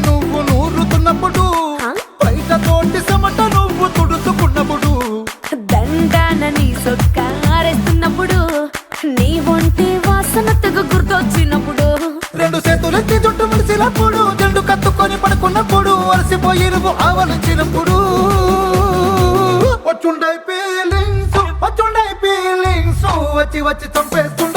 నువ్వు నూరుతున్నప్పుడు, బయట తోటి సమట నువ్వు తుడుచుకున్నప్పుడు, దండాన నీ సొక్కారేస్తున్నప్పుడు, నీ ఒంటి వాసన తెగ గుర్తొచ్చినప్పుడు, రెండు చేతులెత్తి జుట్టు ముడిసినప్పుడు, జండు కత్తుకొని పడుకున్నప్పుడు, అలసిపోయి నువ్వు ఆవలించినప్పుడు, వచ్చుండై ఫీలింగ్స్ వచ్చి వచ్చి చంపేస్తు